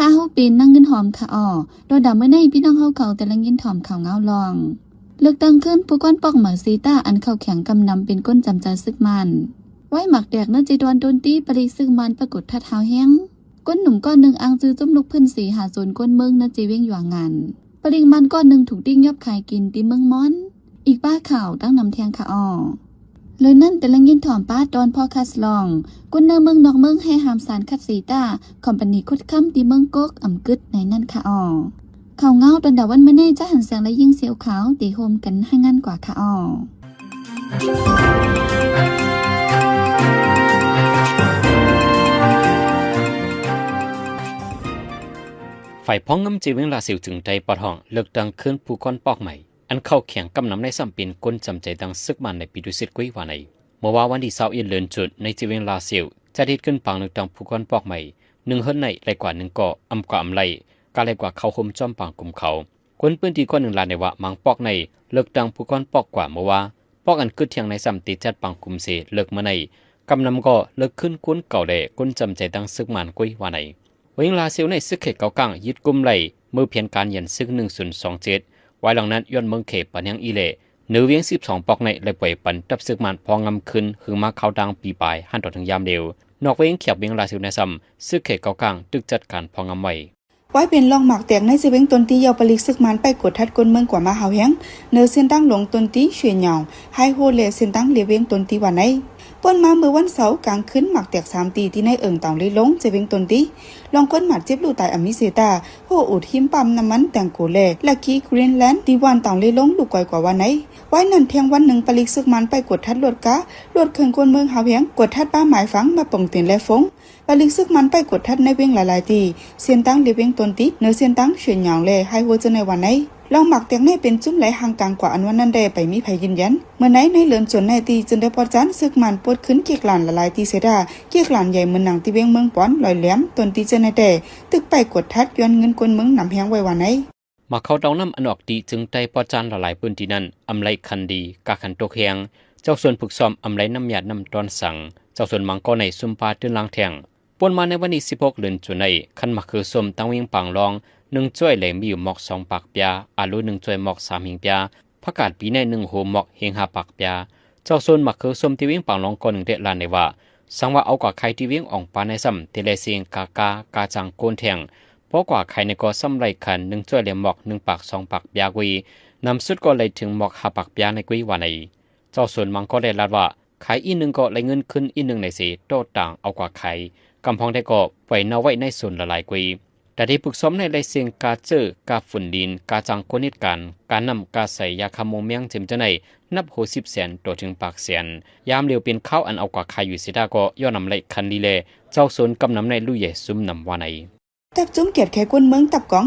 ข้าเฮาเป็นนั่งเงินหอมค่ะอ้อโดยดาเมื่อในพี่น้องเฮาเขาแต่ละเงินหอมข่าวเงาลองเลือกตั้งขึ้นผู้ก้อนปอกหมาซีต้าอันเข้าแข็งกำนำเป็นก้นจำใจซึกมันไว้หมักแดกนั่นจีดวนโดนตีปริซึกมันปรากฏท่าเท้าแห้งก้นหนุ่มก้อนหนึ่งอังจือจุ้มลุกพื้นสีหาโซนก้นเมืองนั่นจีเว้งหยวงงานปริงมันก้อนหนึ่งถูกดิ้งยับขายกินตีเมืองม้อนอีกป้าข่าวตั้งนำแทงค่ะอ้อเลยนั่นแต่ละเงินถอมป้าดอนพ่อคัสลองกุนเนอเมืองนอกเมืองให้หามสารคัดสีตาคอมพานีคุดค่ำตีเมืองก๊กอ่ำกึดในนั่นค่ะอ้อข่าวเงาตอนดาวันเมื่อแน่จะหันแสงและยิ่งเสียวขาวตีโฮมกันให้งั้นกว่าค่ะอ้อฝ่ายพ้องงำจีเวงลาสิวถึงใจปอทองเลือกดังขึ้นผู้ก้อนปอกใหม่อันเข้าแข่งกำนำในสัมปินก้นจำใจดังซึกมันในปีดุสิตกุ้ยว่าในเมื่อวันที่21เดือนจุดในจีเวงลาสิวจะได้ขึ้นปังเลือกดังผู้ก้อนปอกใหม่1เฮิรนในไรกว่า1ก่ออำกว่าอำไรกาไรกว่าเขาคมจอมปังกลุ่มเขาคนปืนที่ก้อน1ล้านในว่ามังปอกในเลือกดังผู้ก้อนปอกกว่าเมื่อว่าปอกอันกึดเทียงในสัมติจัดปังกลุ่มเสเลิกเมื่อในกำนำก็เลิกขึ้นก้นเก่าแดก้นจำใจดังซึกมันกุ้ยว่าในเวงลาซิลในซึกเขตเกากังยึดกุมไหลมือเพียนการยันซึก1027ไว้หลังนั้นย้อนเมืองเขปันยังอีเล่เนื้อเวียง12ปอกในเลยปล่อยปันตับซึกมันพองำขึ้นหึงมาเขาดังปีปลายหันต่อถึงยามเดียวนอกเวียงเขียบเวียงลาซิลในซ้ำซึกเขตเกากังตึกจัดการพองำไว้ไว้เป็นลองหมากแตกในสิเวงตนตีเยาปลิกซึกมันไปกดทัดกลเมืองกว่ามาเฮาแฮงเนื้อเส้นตั้งหลงตนตีเฉียนหยองให้โฮเลเส้นตั้งเลียเวงตนตีวันไหนป้นมาเมื่อวันเสาร์กลางคืนหมักแตก3ตีที่ในเอิงเต่าลิลงจะเวงตนตีลองก้นหมัดเจ็บลูตายอมิเซตาโฮอุดหิมปั๊มน้ำมันแตงโกเลและกีกรีนแลนด์ที่วันเต่าลิลงลูกก่อยกว่าวันไหนไว้นั่นเที่ยงวันหนึ่งปลิกซึกมันไปกดทัดลวดกะลวดเคืองกลเมืองเฮาแฮงกดทัดป้าหมายฝังมาป่งเตียนและฟงปลิกซึกมันไปกดทัดในเวงหลายๆตีเส้นตั้งเลียเวงตนตีเนื้อเส้นตั้งเฉียนหยองเลให้โฮจะในวันไหนลองหมักแตงในเป็นจุ้มไหลห่างกลางกว่าอันวันนั้นได้ไปมีไผยืนยันเมื่อไหนในเหลือนจนในตีจนได้ปอดจันซึกมันปวดขึ้นเกียกหลานละลายตีเสดาเกียกหลานใหญ่เหมือนหนังตีเวียงเมืองป้อนลอยแหลมตนตีเจนในแต่ตึกไปกดทัดย้อนเงินกวนเมืองนำแหงไว้วันไหนมาเขาดองน้ำอันออกดีจึงใจปอดจันละลายปืนที่นั่นอำไลคันดีกาขันโตเคียงเจ้าส่วนฝึกซ้อมอำไลน้ำยาน้ำตอนสั่งเจ้าส่วนมังก็ในซุมปาตื้นลางแทงปนมาในวันที่16เดือนจุนัยคันมาคือส้มตั้งเวียงปังรอง1จ้วยเหลมมีอยู่หมอก2ปากปยาอาลุ1จ้วยหมอก3หิงปยาผักกาดปีใน1โหหมอกเฮง5ปากปยาเจ้าส่วนมักคือส้มที่เวียงปังรองก่อน1เดลานในว่าสังว่าเอากว่าใครที่เวียงอ่องปานในซ้ำเทเลเซียงกาจังโกนแทงเพราะกว่าใครในก็ซ้ำไรคัน1จ้วยเหลมหมอก1ปาก2ปากปยากุยนำสุดก็เลยถึงหมอก5ปากปยาในกุยว่าในเจ้าส่วนมังก็ได้ลาดว่าขายอี1ก็เลยเงินขึ้นอี1ในสิโตต่างเอากว่าใครกำพองได้ก็ไว้นาไว้ในส่วนละลายกุยแต่ที่ฝึกซ้อมในลายเสียงกาเจอกาฝุ่นดินกาจังโกนิดการนำกาใส่ยาคาโมเมียงเจมจะในนับโห10 แสนตัวถึงปากแสนยามเร็วเป็นข้าวอันเอากว่าใครอยู่สิดาก็ย่อนำไหลคันลีเลเจ้าสนกำนำในลู่ใหญ่ซุ่มนำวาในตับจุ้มเกียรติแขกวนเมืองตับกอง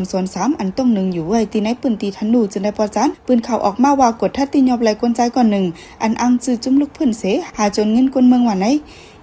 1/3อันต้อง1อยู่ไว้ตีในปืนตีทันดูจนได้ปอจันปืนข่าวออกมาว่ากดทัดตียอบไหลกวนใจก่อน1อันอังจื้อจุ้มลูกพื้นเสหาจนเงินกวนเมืองว่าไหน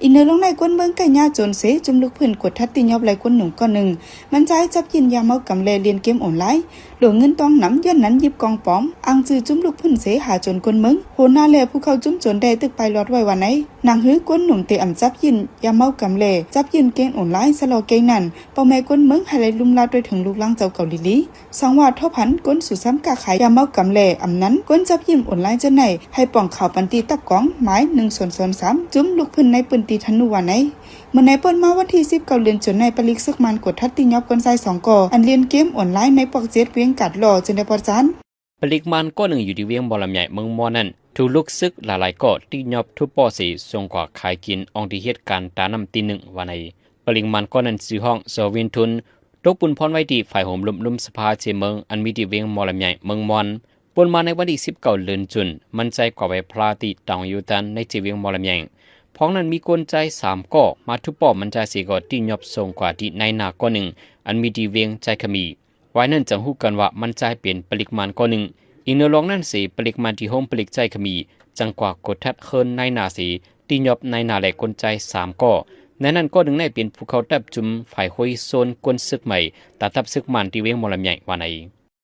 อินเนอร์ลงในกวนเมืองไก่ย่าจนเสจุ่มลูกพื้นกดทัดตียอบไหลกวน1ก่อน1มันใจจับยินยาเมากำเลเรียนเกมออนไลน์หลวงเงินต้องนำย้อนนั้นหยิบกองป้อมอังจื้อจุ้มลูกพื้นเสหาจนกวนเมืองโหนาแลผู้เขาจุ้มจนได้ตึกไปรอดไว้ว่าไหนนางหื้อกวนหนุ่มเตอำจับยินยาเมากำเลจับยินเกมออนไลน์สลอเกงนั่นเป้าแม่กวนเมืองให้ไหลลุ่มลาดด้วยถึงลูกล่างเจ้าเก่าลิลีสังวาดทบหันก้นสู่ซ้ำกาขายยาเมากำเลอำนั้นก้นจับยิมออนไลน์จะไหนให้ป่องข่าวปันตีตับกองหมาย1/3จุ้มลูกพื้นในปืนตีทันนูว่าไหนเมื่อในเปิ้นมาวันที่19เดือนจนในปลิกซึกมันกดทัดตียอบกวนไซ2ก่ออันเรียนเกมออนไลน์ในปอกเจ็ดเวียงกัดหล่อจนได้ปอจันปลิกมันก็1อยู่ที่เวียงบอลำใหญ่เมืองมอนั่นถูกลูกซึกหลายๆก็ตียอบทุบปอสีส่งกว่าขายกินองที่เหตุการณ์ตานำตี1ว่าในปลิกมันก็นั้นซื้อห้องเซอร์วินทุนตกปุ่นพรไว้ที่ฝ่ายโหมลุ่มสภาเจเมืองอันมีที่เวียงมอลำใหญ่เมืองมอนปนมาในวันที่19เดือนจุนมันใจกว่าไว้พลาติตองอยู่ตันในเจเวียงมอลำใหญ่พ้องนั้นมีกลใจ3ก็มาทุบปอมันใจ4ก็ที่ยอบส่งกว่าที่ในนาก็1อันมีที่เวียงใจขมีไว้นั่นจังฮู้กันว่ามันใจเปลี่ยนปลิกมันก็1อีกเนื้อลองนั่นสิปลิกมันที่โฮมปลิกใจขมีจังกว่ากดทัดเคินในนาสีที่ยอบในนาและกลใจ3ก็ในนั้นก็1ในเป็นภูเขาตับจุ่มฝ่ายห้อยโซนกวนซึกใหม่ตัดทับซึกมันที่เวียงมอลำใหญ่ว่าใน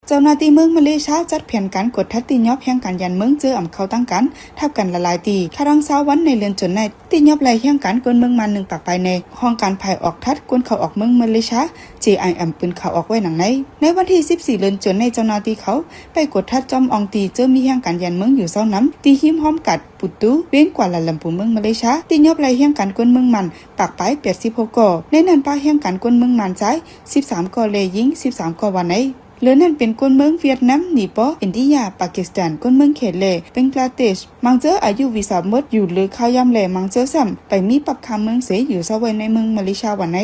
เจ้าหน้าที่เมืองมาเลเซียจัดแผนการกดทัดตีนยอบแห่งการยันเมืองเจออ่ำเขาตั้งกันทับกันละลายตีคารังเช้าวันในเรือนจนในตีนยอบไหลแห่งการกวนเมืองมา1ปากไปในห้องการภายออกทัดกวนเขาออกเมืองมาเลเซีย JIM ปืนเขาออกไว้หนังในวันที่14เดือนจนในเจ้าหน้าที่เขาไปกดทัดจอมอองตีเจอมีแห่งการยันเมืองอยู่เช้าน้ำตีหิมห้อมกัดปุตูเว้นกว่าละลำปูเมืองมาเลเซียตีนยอบไหลแห่งการกวนเมืองมันปากไป86ก่อในนั้นป้าแห่งการกวนเมืองมันใจ13ก่อเลยยิง13ก่อวันในเหลือนั่นเป็นคนเมืองเวียดนามนีปออินเดียปากีสถานคนเมืองเขตเลเป็นกลาเทศมังเจออายุวีซ่าหมดอยู่หรือข้าวยำแลมังเจอซ้ำไปมีปักคำเมืองเสอยู่ซะไว้ในเมืองมาเลเซียวันไหน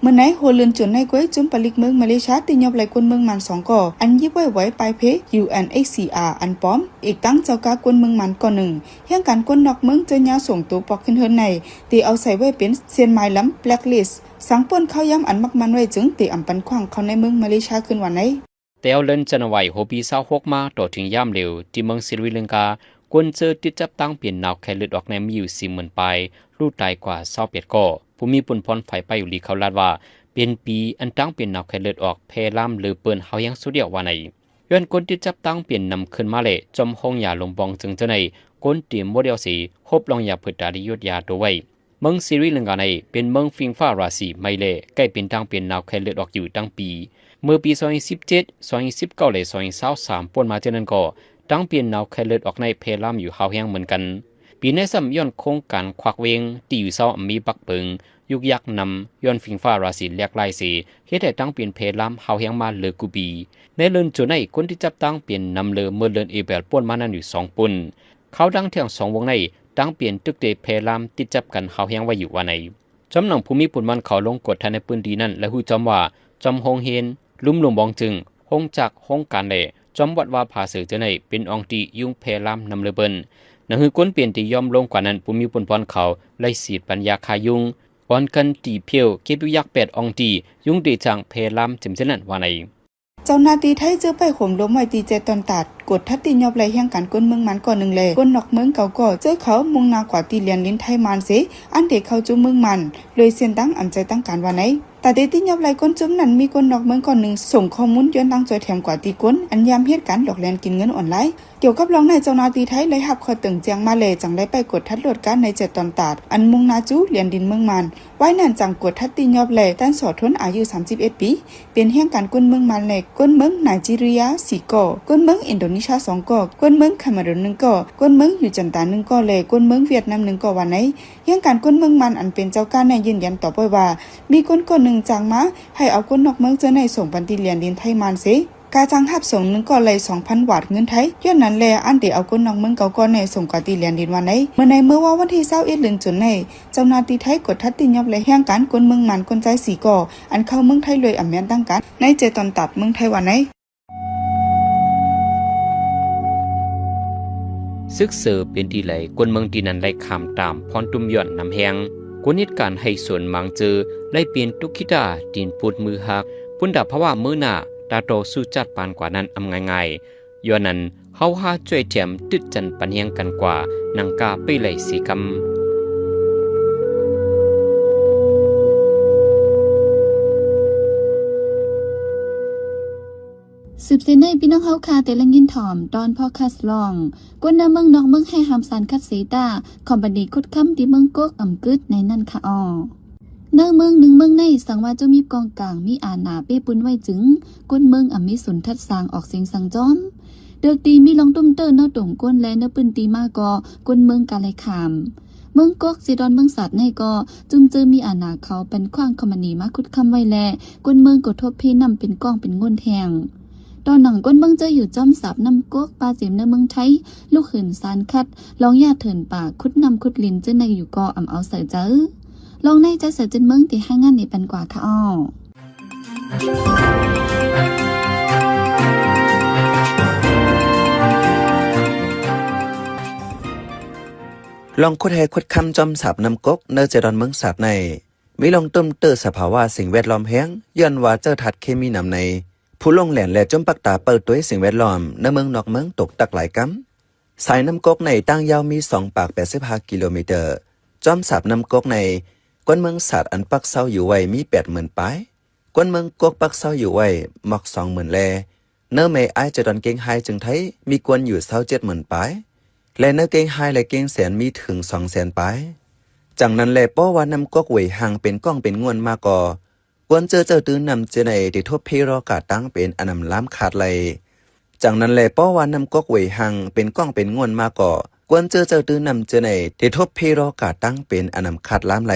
เมื่อไหนโฮเลือนจนในก้วยจุ่มปลิกเมืองมาเลเซียติยอบไหลคนเมืองมัน2ก่ออันยิบไว้ปลายเพ UNHCR อันป้อมอีกตั้งเจ้ากากวนเมืองมันก่อ1เฮียงการกวนนอกเมืองเจอยาส่งตัวปอกขึ้นเฮินในตีเอาใส่ไว้เป็นเซียนไม้ล้ำแบล็คลิสต์สังป่นข้าวยำอันมักมันไว้จึงตีอำปันขวางเขาในเมืองมาเลเซียขึ้นวันไหนแต่เอาเล่นจันไว้โฮปี26มาต่อถึงย่ำเร็วที่เมืองศรีลังกากวนเจอติดจับตั้งเปลี่ยนนาวไข้เลือดออกในมีอยู่ 40,000 ปลายลูกตายกว่า28ก่อผู้มีปุ่นพรไฟไปอยู่ลีเขาลาดว่าเป็นปีอันตั้งเปลี่ยนนาวไข้เลือดออกแพร่ล่ำหรือเปิ้นเฮายังสุดเดียวว่าไหนย้อนกวนติดจับตั้งเปลี่ยนนำขึ้นมาเลยจอมห้องยาลงบองจึงจะในกวนเตรียมโมเดลสีฮบลองยาพืชดาริยุทธยาตัวไว้เมืองศรีลังกาในเป็นเมืองฟิงฟ้าราศีไม่เล่ใกล้เป็นตั้งเปลี่ยนนาวไข้เลือดออกอยู่ตั้งปีเมื่อปี2017 2019และ2023ป่วนมาเจานั้นก็ตั้งเปลี่ยนนาวไข้เลือดออกในเพลามอยู่เฮาแห้งเหมือนกันปีในซ้ำย้อนโครงการควักเวงตีอยู่เศร้ามีปักเปิงยุกยักนำย้อนฟิงฟ้าราศีแลกลายสีเฮ็ดให้ตั้งเปลี่ยนเพลามเฮาแห้งมาเลอกูบีในเลือนจุดในคนที่จับตั้งเปลี่ยนนำเลอเมื่อเลือนเอเบลป่วนมานั้นอยู่2ปุ่นเขาดังเที่ยง2วงในตั้งเปลี่ยนตึกเดเพลามติดจับกันเฮาแห้งไว้อยู่ว่าในจำหนังภูมิปุ่นมันเขาลงกดทันในปืนดีนั่นและฮู้จำว่าจำฮงเฮนลุ่มหลวงบองจึงห้องจักห้องการเล่จอมวัดว่าผาเสือเจในเป็นองตียุ่งเพลามนำเลเบินนั่นคือก้นเปลี่ยนตียอมลงกว่านั้นภูมิปนพรเขาไล่สีดปัญญาคายุงอ่อนกันตีเพียวเก็บยุยัก8องตียุ่งเดจังเพลามจิมเจนันว่าในเจ้าหน้าที่ไทยเจอไปข่มล้มไว้ตีเจตอนตัดกดทัดตียอบไหลแห่งการกวนเมืองมันก่อน1เลยกวนนอกเมืองเก่าก่อเจอเขามุงนากว่าตีเลียนลิ้นไทยมันเสอันเด็กเขาจุเมืองมันเลยเส้นตั้งอำใจตั้งการว่าไหนแต่เดที่ยอบไหลก้นจุ่มนั้นมีคนนอกเมืองก่อน1ส่งข้อมูลย้อนตั้งจอยแถมกว่าตีก้นอันยามเหตุการณ์หลอกแลนกินเงินออนไลน์เกี่ยวกับรองนายเจ้าหน้าที่ไทยเลยหับคอตึงเจียงมาเลยจังได้ไปกดทัดโหลดการใน7ตอนตัดอันมุงนาจูเลียนดินเมืองมันไว้นั่นจังกดทัดตียอบไหลต้านสอทนอายุ31ปีเป็นแห่งการกวนเมืองมันเลยกวนเมืองไนจีเรีย4ก่อกวนเมืองอินโดนีเซีย2ก่อกวนเมืองแคนาดา1ก่อกวนเมืองยูจันตา1ก่อเลยกวนเมืองเวียดนาม1ก่อวันไหนแห่งการกวนเมืองมันอันเป็นเจ้าการในยืนยันต่อไปว่ามีคนก่อ1จังมาให้เอาคนนอกเมืองเจอในส่งปันติเลียนดินไทยมันเสกาจังหับส่ง1ก่อเลย 2,000 บาทเงินไทยย้อนนั้นแลอันเดเอาคนนอกเมืองเก่าก่อในส่งกว่าติเลียนดินวันไหนเมื่อว่าวันที่21เดือนตุลาคมเจ้าหน้าที่ไทยกดทัดติยอบและแห่งการกวนเมืองมันคนใจ4ก่ออันเข้าเมืองไทยเลยอำแม่นตั้งกันใน7ตอนตัดเมืองไทยวันไหนซึกเสือเป็นดีไหลกวนเมืองดีนั้นไล่คำตามพรตุมย่อนนำแหงกวนเหตุการณ์ให้ส่วนมังเจอไล่เปลี่ยนตุกิดาดินปูดมือหักปุ่นดาภาวะมือหน้าตาโตสู้จัดปานกว่านั้นอำง่ายๆย้อนนั้นเฮาหาช่วยแถมตึดจันปันเฮียงกันกว่านังกาไปไหลสีกำสืบเสนในพี่น้องเฮาคาแต่ละยินถ่อมตอนพ่อคัสลองกวนน้ำเมืองนอกเมืองให้หามสารคัดสีตาคอมบันดีคุดคำที่เมืองกกอ่ำกึดในนั่นค่ะอ้อเนื้อเมือง1เมืองในสังว่าจะมีกองกลางมีอาณาเป้ปุ้นไว้จึงกวนเมืองอ่ำมีสุนทัดสร้างออกเสียงสังจอมเดือกตีมีลองตุ้มเตอร์เนื้อตงกวนและเนื้อปืนตีมากอกวนเมืองกาไลขามเมืองกกซีดอนเมืองสัตว์ในก็จุมเจอมีอาณาเขาเป็นขว้างคอมบันดีมาคุดคำไว้แลกวนเมืองกดทบเพนำเป็นกองเป็นง่นแทงตอนหนังก้นเมืองเจออยู่จอมสับน้ำกกปลาเสียมในเมืองไทยลูกขืนสารคัดลองญาติเถินป่าคุดนำคุดลินเจอในอยู่กออ่ำเอาเสือเจอลองในใจเสือจนเมืองตีให้งานในปันกว่าค่ะอ้อลองคุดให้คุดคำจอมสับน้ำกกเนเจดอนเมืองสับในมีลองต้มเตอร์สภาวะสิ่งแวดล้อมแห้งย้อนว่าเจอทัดเคมีนำในผู้ลงแหลนและจมปักตาเปิดตัวสิ่งแวดล้อมในเมืองนอกเมืองตกตักหลายกำสายน้ำกกในตั้งยาวมี2 ปาก 85 กิโลเมตรจอมสับน้ำกกในกวนเมืองสัตว์อันปักเศร้าอยู่ไว้มี 80,000 ปลายกวนเมืองกกปักเศร้าอยู่ไว้มัก 20,000 แล เนื้อเมไอจะดอนเก่งไฮจึงไทยมีกวนอยู่27,000ปลายและเนื้อเก่งไฮและเก่งแสนมีถึง200,000ปลายจังนั้นแลป้อว่านำกอกเวยห่างเป็นก้องเป็นงวนมาก่อกวนเจอตื้อนำเจในติทบเพรอกาตั้งเป็นอนำล้ำขาดไหลจังนั้นแลป้อว่านำกอกเวยห่างเป็นก้องเป็นงวนมาก่อกวนเจอตื้อนำเจในติทบเพรอกาตั้งเป็นอนำขาดล้ำไหล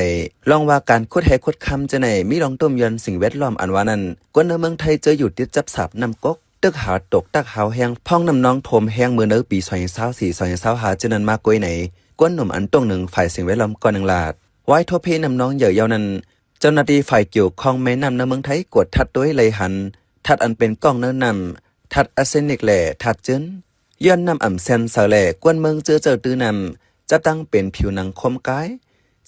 ลองว่าการคุดแหคุดคำเจในมีลองต้มยันสิ่งแวดล้อมอันว่านั้นกวนในเมืองไทยเจออยู่ติดจับสับนำกอกตึกหาตกตักหาวแหงพ่องนำน้องโถมแหงเมื่อเนื้อปี2024-2025จะนั้นมากกว่าไหนกวนหนุ่มอันตรงหนึ่งฝ่ายสิ่งแวดล้อมก่อนหนึ่งลาดไว้ทบเพนำน้องเหยื่อยาวนั้นเจ้าหน้าที่ฝ่ายเกี่ยวข้องแม่นำในเมืองไทยกดทัดด้วยเลยหันทัดอันเป็นกล้องเนื้อนำทัดอาร์เซนิกแหล่ทัดจึนย้อนนำอ่ำเซนเสาแหล่กวนเมืองเจอตื้อนำจะตั้งเป็นผิวหนังคมกาย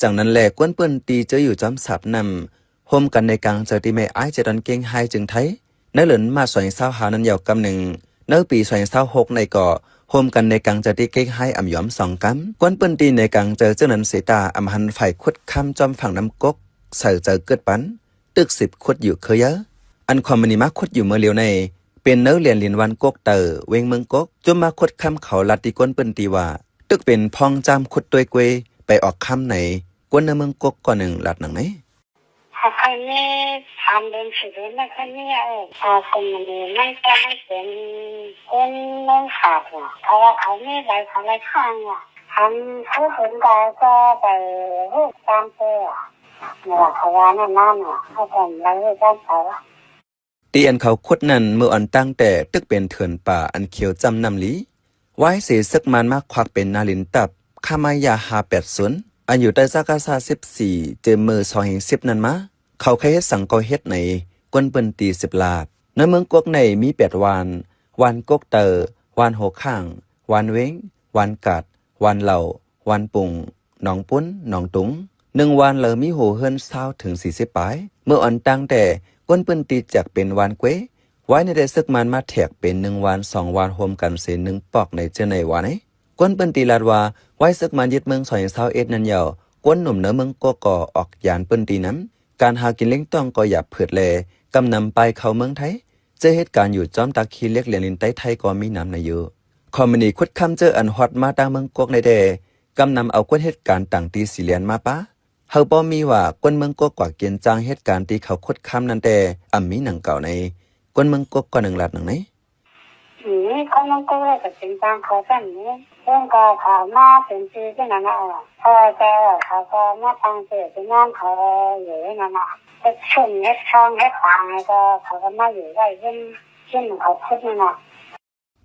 จากนั้นแหล่กวนเปิ้นตีเจออยู่จำสับนำโฮมกันในกลางเจอที่ไม่อ้ายจะดอนเก่งไฮจึงไทยในเหลินมา2020หานั้นยาวกำหนึ่งในปี2026ในก่อโฮมกันในกลางเจอที่เก่งไฮอ่ำย้อม2กำกวนเปิ้นตีในกลางเจอเจ้านั้นเสตาอ่ำหันฝ่ายคุดคำจอมฝั่งน้ำกกใส่เจอเกิดปันตึก10คุดอยู่เคยเยอะอันความมณีมาคุดอยู่เมื่อเลียวในเป็นเนื้อเรียนลินวันกกเตอเวงเมืองกกจนมาคุดคำเขาลัดตีกวนเปิ้นตีว่าตึกเป็นพองจามคุดตัวเกวไปออกคำไหนกวนในเมืองกกก่อนหนึ่งลัดหนังไหนคนนี้ทำเป็นสิ่งนั้นคนนี้คนนี้ไม่ได้ไม่เป็นคนน้องขาดอ่ะเพราะว่าเขาไม่ไรเขาไรข้างอ่ะทำผู้คนใดก็ไปรูปตามเจ้าเนี่ยเขาว่านั่นนั่นอ่ะเขาผมไรก็เขาตีอันเขาคุดนั้นเมื่ออันตั้งแต่ตึกเป็นเถื่อนป่าอันเขียวจำนำลีไว้เสียซึกมันมากควักเป็นนาลินตับขามายา580อันอยู่ใต้ซากาซา14เจมมือ210นั้นมาเขาเคยเฮ็ดสังกอเฮ็ดในกวนเปิ้นตี10ลาดในเมืองกกในมี8วานกกเตอวานโหข้างวานเว้งวานกัดวานเหล่าวานปุงหนองปุ้นหนองตุง1วานเลยมีโหเฮิรน20ถึง40ปลายเมื่ออันตั้งแต่กวนเปิ้นตีจากเป็นวานเกวไว้ในได้ซึกมันมาแทกเป็น1วาน2วานรวมกันเส1ปอกในเจอในวานไหนกวนเปิ้นตีลาดว่าไว้ซึกมันยึดเมือง2021นั้นยาวกวนหนุ่มเนื้อเมืองกกออกยานเปิ้นตีนั้นการหากินเลี้ยงต้องก็อย่าเผือดแลกำนำไปเข้าเมืองไทยเจอเหตุการณ์อยู่จอมตาคีเล็กเลียนลินใต้ไทยก็มีน้ำในเยอะคอมมินีคุดคำเจออันฮอตมาตางเมืองกกในแดกำนำเอากวนเหตุการณ์ต่างตีสีเลียนมาปะเฮาบ่มีว่ากวนเมืองกกกว่าเกียนจางเหตุการณ์ที่เขาคุดคำนั้นแต่มีหนังเก่าในกวนเมืองกกก็หนึ่งหลัดหนังไหนเขาน้องก็เลยกับเป็นจางเขาแบบนี้เรื่องการข่าวมาเป็นปีที่นั่นอ่ะพอแกเขาก็มาตั้งเสียที่นั่นเขาอยู่นั่นอ่ะเฮ็ดชุ่มเฮ็ดช่องเฮ็ดฟางก็เขาก็มาอยู่ได้ยิ่งเขาคุดนั่นอ่ะ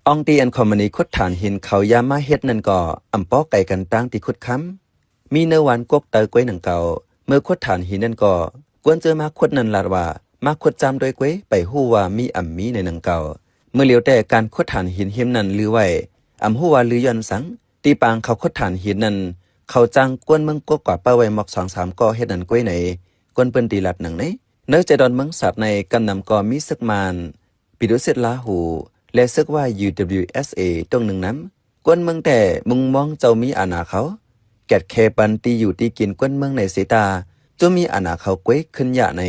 องตีอันคอมมานีคุดฐานหินเขายามาเฮ็ดนั่นก็อำป้อไก่กันตั้งที่คุดค้ำมีเนื้อหวานกกเตอกล้วยหนังเก่าเมื่อคุดฐานหินนั่นก็กวนเจอมาคุดนั่นลาดว่ามาคุดจำโดยกล้วยไปฮู้ว่ามีมีในหนังเก่าเมื่อเหลียวแต่การคุดฐานหินเฮียมนั้นลือไว้ฮู้ว่าลือย้อนสังตีปางเขาคุดฐานหินนั้นเขาจังกวนเมืองกกกว่าเป้าไว้หมอก 2-3 ก็เฮ็ดนั่นกล้วยไหนกวนเปิ้นตีลัดหนังไหนเนื้อจะดอนเมืองสับในกำนำก็มีซึกมานปิดุเสตลาหูและซึกว่า UWSA ตรงหนึ่งนั้นกวนเมืองแต่มุงมองเจ้ามีอาณาเขาแกดแคปันตีอยู่ตีกินกวนเมืองในเสตาจะมีอาณาเขากวยขึ้นยะใน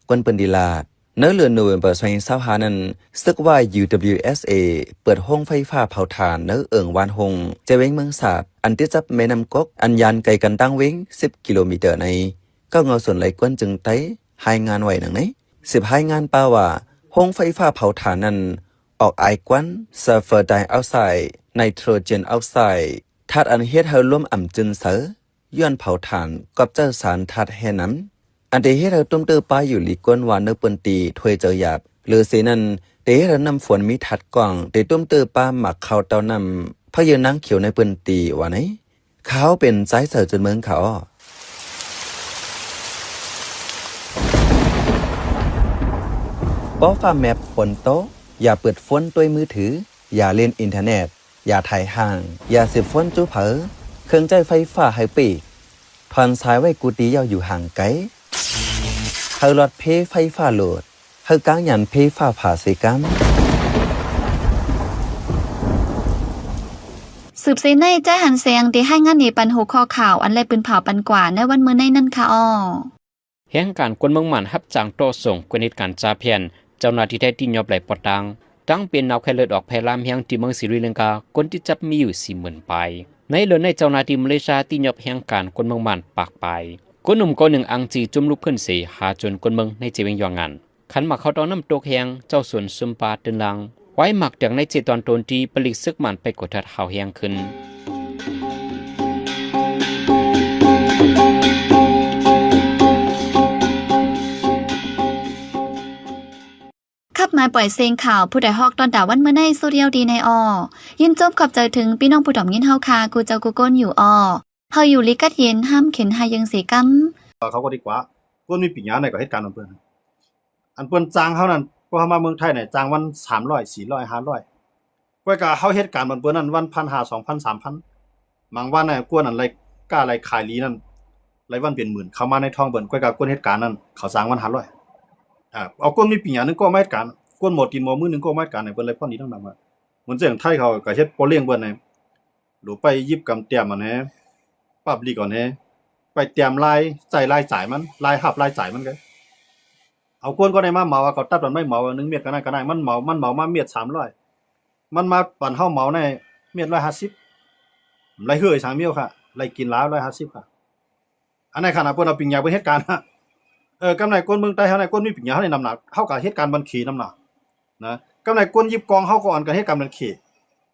กวนเปิ้นดีลาดเนื้อเลือนโนเวมเบอร์2025นั้นซึกว่า UWSA เปิดห้องไฟฟ้าเผาถ่านเนื้อเอิงวานหงจะเว้งเมืองศาสตร์อันที่จับแม่น้ำกกอันยานไกลกันตั้งเว้ง10 กิโลเมตรในก็เงาส่วนไหลกวนจึงไต้ให้งานไว้หนังไหน10ให้งานป่าว่าห้องไฟฟ้าเผาถ่านนั้นออกไอกวนซัลเฟอร์ไดออกไซด์ไนโตรเจนออกไซด์ธาตุอันเฮ็ดให้ร่วมจึนเสอย้อนเผาถ่านกับเจ้าสารธาตุแห่นั้นอันเดเฮ็ดให้ตุ้มเตอป้ายอยู่ลีกวนวานเนเปิ้นตีถ้วยเจอหยาบหรือเสนั้นเดเฮ็ดนำฝนมีถัดกว่างเดตุ้มเตอป้าหมักเข้าเต้านำพะยืนนางเขียวในเปิ้นตีว่าไหนเขาเป็นใจเสือจนเมืองเขาป้อฟ้าแมปฝนโตอย่าเปิดฝนด้วยมือถืออย่าเล่นอินเทอร์เน็ตอย่าถ่ายห่างอย่าสืบฝนจู้เผอเครื่องใจไฟฟ้าให้ปีพรสายไว้กูตียาวอยู่ห่างไกลเฮาหลอดเพไฟฟ้าโหลดเฮากางยันเพฟ้าผ่าเสกัมสืบเสในใจหันเสียงที่ให้งานนี้ปันหัวข้อข่าวอันไรปืนเผาปันกว่าในวันมื้อในนั่นค่ะอ้อแห่งการกวนเมืองหมันฮับจางโตส่งกวนิดการจาเพียนเจ้าหน้าที่ได้ที่ยอบไหลปอดัง ตั้งเป็นนาวไข้เลือดออกแพร่ลามแห่งที่เมืองศรีลังกาคนที่จับมีอยู่40,000ไปในเหลือในเจ้าหน้าที่มาเลเซียที่ยอบแห่งการคนเมืองมันปากไปคนหนุ่มคนหนึ่งอังจีจุ่มลูกเพื่อนเสหาจนคนเมืองในเจวิงยองงานขันมาเขาตอนน้ำตกแหงเจ้าสวนซุมปาเดินลังไว้หมักดังในเจตอนตนที่ผลิตซึกมันไปกดทัดเฮาแหงขึ้นขับมาปล่อยเซงข่าวผู้ใดฮอกตอนด่าวันเมื่อในโซเดียลดีในยินจบขอบใจถึงพี่น้องผู้ดอมยินเฮาคากูเจ้ากูก้นอยู่เฮาอยู่ลิกัดเย็นห้ามเข็นหายังเสกำเขาก็ดีกว่าคนมีปัญญาในกับเหตุการณ์ของเพิ่นอันเพิ่นจ้างเฮานั้นพอเฮามาเมืองไทยเนี่ยจ้างวัน300 400 500กว่าก็เฮาเหตุการณ์เพิ่นนั้นวัน 1,500 2,000 3,000บางวันน่ะกวนนั้นไรกล้าไรขายลีนั้นไรวันเป็นหมื่นเข้ามาในท้องเพิ่นกว่าก็กวนเหตุการณ์นั้นเขาจ้างวัน500เอาคนมีปัญญานึงก็มาเหตุการณ์กวนหมดตีนหมอมือนึงก็มาเหตุการณ์ให้เพิ่นเลยพอนี้ทั้งนั้นว่าเหมือนเรื่องไทยเขาก็เฮ็ดบ่เลี้ยงเพิ่นน่ะหรือไปยิบกำเตรียมอันแหนปรับลีก่อนแหนไปเตรียมรายจ่ายมันรายหับรายจ่ายมันก็เอาคนก็ได้มาเหมาว่าเขาตัดมันไม่เหมา1เม็ดก็ได้มันเหมามาเม็ด300มันมาปั่นเฮาเหมาในเม็ด150ไรเฮือย3เมียวค่ะไรกินแล้ว150ค่ะอันไหนขนาดเพิ่นเอาปิงยาเพิ่นเหตุการณ์กำไหนคนเมืองใต้เฮาไหนคนมีปิงยาเฮาในน้ำหนักเฮาก็เหตุการณ์บันขี่น้ำหนักนะกำไหนคนยิบกองเฮาก็อ่อนกันเหตุการณ์บันขี่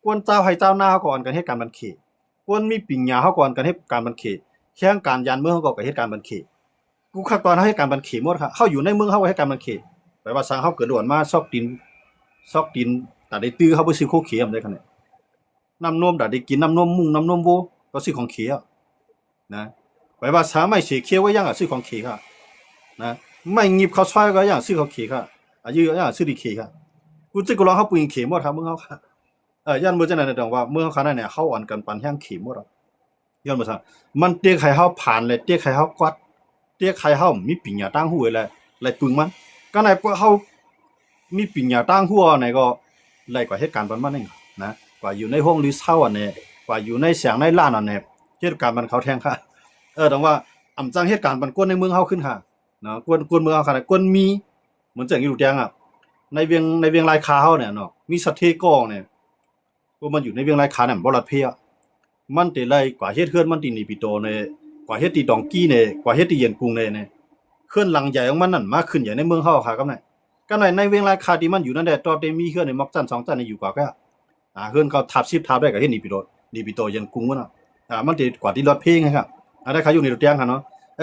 คนเจ้าให้เจ้าหน้าเฮาก็อ่อนกันเหตุการณ์บันขี่คนมีปิงยาเฮาก็อ่อนกันเหตุการณ์บันขี่แข่งการยานเมืองเฮาก็เหตุการณ์บันขี่กูคักตอนเฮาเหตุการณ์บันขี่หมดค่ะเฮาอยู่ในเมืองเฮาก็เหตุการณ์บันขี่แปลว่าสังเฮาเกิดด่วนมาซอกดินแต่ได้ตื้อเฮาบ่ซื้อโคเขียมได้คั่นน่ะน้ำนมแต่ได้กินน้ำนมมุ้งน้ำนมโวก็ซื้อของเขียนะแปลว่าสาไม่สิเขียวไว้ยังซื้อของเขียค่ะนะไม่งีบเขาซอยก็ยังซื้อของเขียค่ะอายุยังซื้อดิเขียค่ะกูจิกูลองเฮาปุยเขียหมดครับเมืองเฮาค่ะย่านบ่จังได๋ดอกว่าเมืองเฮาคั่นเนี่ยเฮาอ่อนกันปานแห้งเขียหมดอ่ะย้อนบ่ซะมันเตียกให้เฮาผ่านเลยเตียกให้เฮากวัดเตียกให้เฮามีปัญญาตั้งหูเลยไล่ปึงมันก็ไหนเฮามีปัญญาตั้งหัวไหนก็ไล่กว่าเหตุการณ์มันนึงนะกว่าอยู่ในห้องลิเช่าอันนี้กว่าอยู่ในเสียงในร้านอันนี้เหตุการณ์มันเขาแทงค่ะต้องว่าอำจังเหตุการณ์มันกวนในเมืองเฮาขึ้นค่ะเนาะกวนเมืองเฮาค่ะกวนมีเหมือนจังอยู่แดงอ่ะในเวียงลายคาเฮาเนี่ยเนาะมีสัตว์เทกองเนี่ยพวกมันอยู่ในเวียงลายคาเนี่ยบ่รัดเพะมันติไล่กว่าเฮ็ดเฮือนมันติหนีปิโตเนี่ยกว่าเฮ็ดติดองกี้เนี่ยกว่าเฮ็ดติเย็นกรุงเนี่ยเคลื่อนหลังใหญ่ของมันนั่นมาขึ้นใหญ่ในเมืองเฮาค่ะกับไหนก็ในเวียงลายคาที่มันอยู่นั่นแหละตอเตมีเคลื่อนในมอกจัน2จันอยู่กว่าก็เฮือนเขาทับ10ทับได้ก็เฮ็ดหนีปิโตยันกรุงมันมันติกว่าที่รถเพลงครับได้เขาอยู่ในรถแดงค่ะเนาะ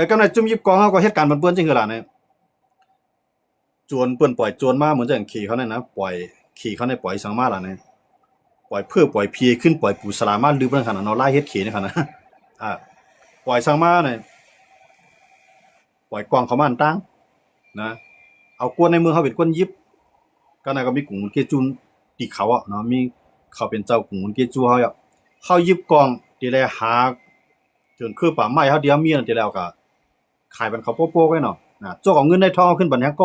กำลังจุ่มยิบกองเฮาก็เหตุการณ์มันเปิ้นจังคือล่ะเนี่ยโจรเปิ้นปล่อยโจรมาเหมือนจังขี่เขาเนี่ยนะปล่อยขี่เขาในปล่อยสังมาล่ะเนี่ยปล่อยเพื่อปล่อยพีขึ้นปล่อยปูสลามาลืมนั่นค่ะเนาะไล่เฮ็ดขี่นี่ค่ะนะปล่อยสังมาเนี่ยปล่อยกวางเขามาอันตั้งนะเอากวนในเมืองเฮาเป็นกวนยิบก็น่ะก็มีกลุ่มเกจุนติเขาอ่ะเนาะมีเขาเป็นเจ้ากลุ่มเกจูเฮาเฮายิบกองติแลหาจนคือป่าไม้เฮาเดียวมีนั่นติแล้วก็ขายมันเขาโป๊กๆไว้เนาะโจกเอาเงินในทองขึ้นบันแทงก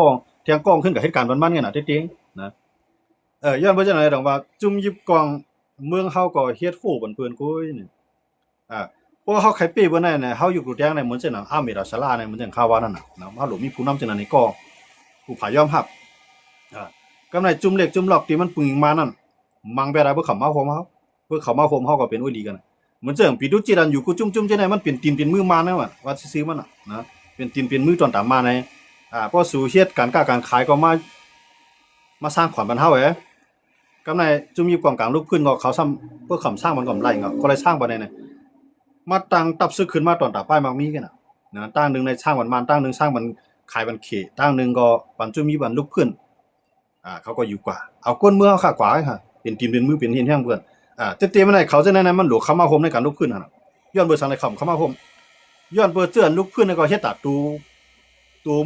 องขึ้นกับเหตุการณ์มันๆเนี่ยน่ะเต๊งๆนะย้อนบ่จังได๋ดอกว่าจุ่มยิบกองเมืองเฮาก็เฮ็ดคู่บันเพิ่นกุยนี่เพราะเฮาไขเป้บ่ได้เนี่ยเฮาอยู่กรุงเทพเนี่ยเหมือนจังนั้นอาเมราศาลาเนี่ยเหมือนจังข่าวว่านั่นน่ะเนาะเฮาหลมีผู้นำจังนั้นนี่ก็ผู้ผายอมรับกำไรจุ่มเล็กจุ่มหลอกที่มันปึงมานั่นมังแบบใดบ่เข้ามาโฮมเฮาเพิ่นเข้ามาโฮมเฮาก็เป็นโอ้ยดีกันเหมือนจังปีดุจิรันอยู่กูจุ่มๆจังได๋มันเป็นตีนเป็นมือมานะว่าซื่อๆมันน่ะนะเป็นตีนเป็นมือตอนตามมาในพอสู่เฮ็ดการค้าการขายก็มาสร้างความบันเฮากำไรจุ่มยิบกองกลางลูกพื้นก็เขาซ้ำเพื่อคำสร้างมันก็ไล่ก็เลยสร้างบ่ได้เนี่ยมาตั้งตับซึกขึ้นมาตอนตาป้ายมักมีกันนะตั้งนึงในสร้างมันตั้งนึงสร้างมันขายมันเขตั้งนึงก็ปันจุ่มยิบบันลูกพื้นเขาก็อยู่กว่าเอาก้นมือเฮาค่ากว่าค่ะเป็นตีนเป็นมือเป็นเฮ็ดแห้งเพิ่นเต็มๆมันได้เขาจังนั้นมันหลวเข้ามาโฮมในการลูกพื้นน่ะย้อนเบอร์สังในคำเข้ามาโฮมย้อนเบอร์เจือนลูกพื้นก็เฮ็ดตาตู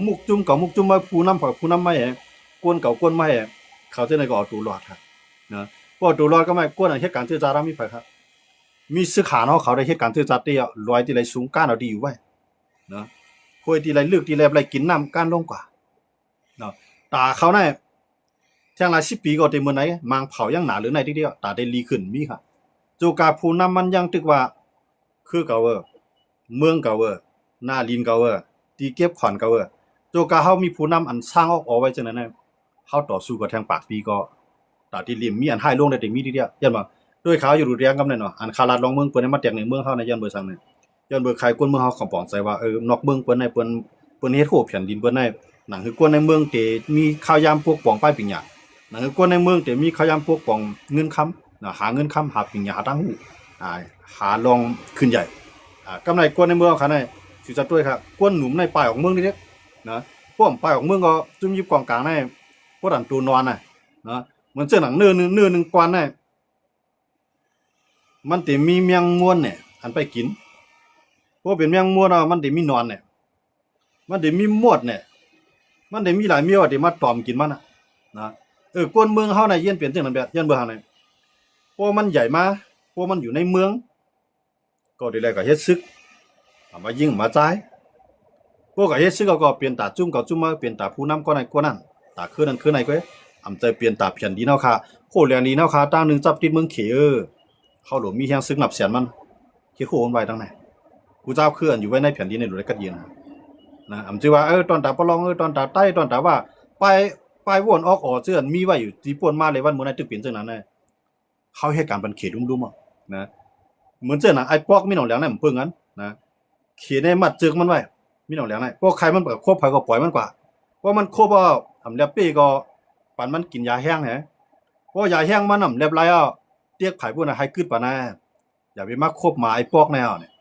มุกจุ่มกับมุกจุ่มมาผู้นำผู้นำไม้ก้นเก่าก้นไม้เขาจังได๋ก็เอาตูรอดครับนะพอตูรอดก็ไม่ก้นเฮ็ดการตื้อจารามีไผครับมีซื้อขาเนาะเขาได้เฮ็ดการตื้อจาเตี้ยลอยที่ไหลสูงก้านเอาดีอยู่ไว้นะคุยที่ไหลลึกที่ไหลไหลกินน้ำก้านลงกว่าเนาะตาเขาเนี่ยเที่ยงหลาย10ปีก็ได้มื้อไหนมังเผายังหนาหรือไหนทีเดียวตาได้ลีขึ้นมีครับจูกาผู้นำมันยังตึกว่าคือเก่าเมืองเก่าหน้าลินเก่าตีเก็บขอนเก่าจูกาเฮามีผู้นำอันสร้างออกไว้จังนั้นเฮาต่อสู้กับทางปากปีก็ต ตาที่ริมมีอันให้ลงได้ถึงมีทีเดียวยันว่าด้วยเขาอยู่รูเรียงกำนั่นเนาะอันคาลาดลองเมืองเปิ้นให้มาแตกในเมืองเฮาในยันเบอร์ซังเนี่ยยันเบอร์ใครคนเมืองเฮาเขาปองใจว่านอกเมืองเปิ้นให้เปิ้นเฮ็ดโหแผ่นดินเปิ้นให้หนังคือคนในเมืองที่มีข้าวยามพวกปองป้ายปิญญาหนังคือคนในเมืองที่มีข้าวยามพวกปองเงินค้ำนะหาเงินค้ำหาปิญญาหาตั้งหูหาลองขึ้นใหญ่กำไรคนในเมืองเขาเนี่ยสิจัดด้วยครับคนหนุ่มในป่าของเมืองนี่เด้นะพวกป่าของเมืองก็จุ่มยิบกองกลางในพวกดันตัวนอนน่ะนะเหมือนเสื้อหนังเนื้อนึงกวนเนี่ยมันติมีเมียงม้วนเนี่ยอันไปกินเพราะเป็นเมียงม้วนมันติมีนอนเนี่ยมันติมีมดเนี่ยมันติมีหลายเมียวที่มาตอมกินมันนะกวนเมืองเฮาน่ะเย็นเปลี่ยนจังนั้นแบบเย็นเบิ่งเฮาน่ะเพราะมันใหญ่มาเพราะมันอยู่ในเมืองก็ได้แล้วก็เฮ็ดซึกมายิงมาจ่ายพวกก็เฮ็ดซึกก็เปลี่ยนตาจุ่มก็จุ่มมาเปลี่ยนตาผู้นำก็ไหนก็นั่นตาคือนั้นคือไหนก็อำใจเปลี่ยนตาเพียนดีเนาะค่ะโคแลนดีเนาะค่ะตั้งนึงจับติดเมืองเขเฮาหลวงมีแฮงซึกนับแสนมันเขโคมันไว้ตั้งไหนกูเจ้าเคลื่อนอยู่ไว้ในแผ่นดินในหลวงได้กัดเย็นนะอำจิว่าตอนตาปะลองตอนตาใต้ตอนตาว่าไปวนออกเจือนมีไว้อยู่ที่ป่วนมาเลยวันมื้อนั้นตึกเปลี่ยนจังนั้นน่ะเฮาเฮ็ดการบันเขตลุ่มๆอ่ะนะเหมือนเจ้าน่ะไอ้ปอกมีหนองแหลงนั่นเพิ่งงั้นนะเขียนในมัดจึกมันไว้มีหนองแหลงนั่นพวกใครมันควบไผก็ปล่อยมันกว่าเพราะมันควบอำแลบปี้ก็ปันมันกินยาแห้งแฮะเพราะยาแห้งมันแลบไรเตียกไผพวกน่ะให้กึดปานน่ะอย่าไปมาควบหมาไอ้ปอกแนวเนี่ย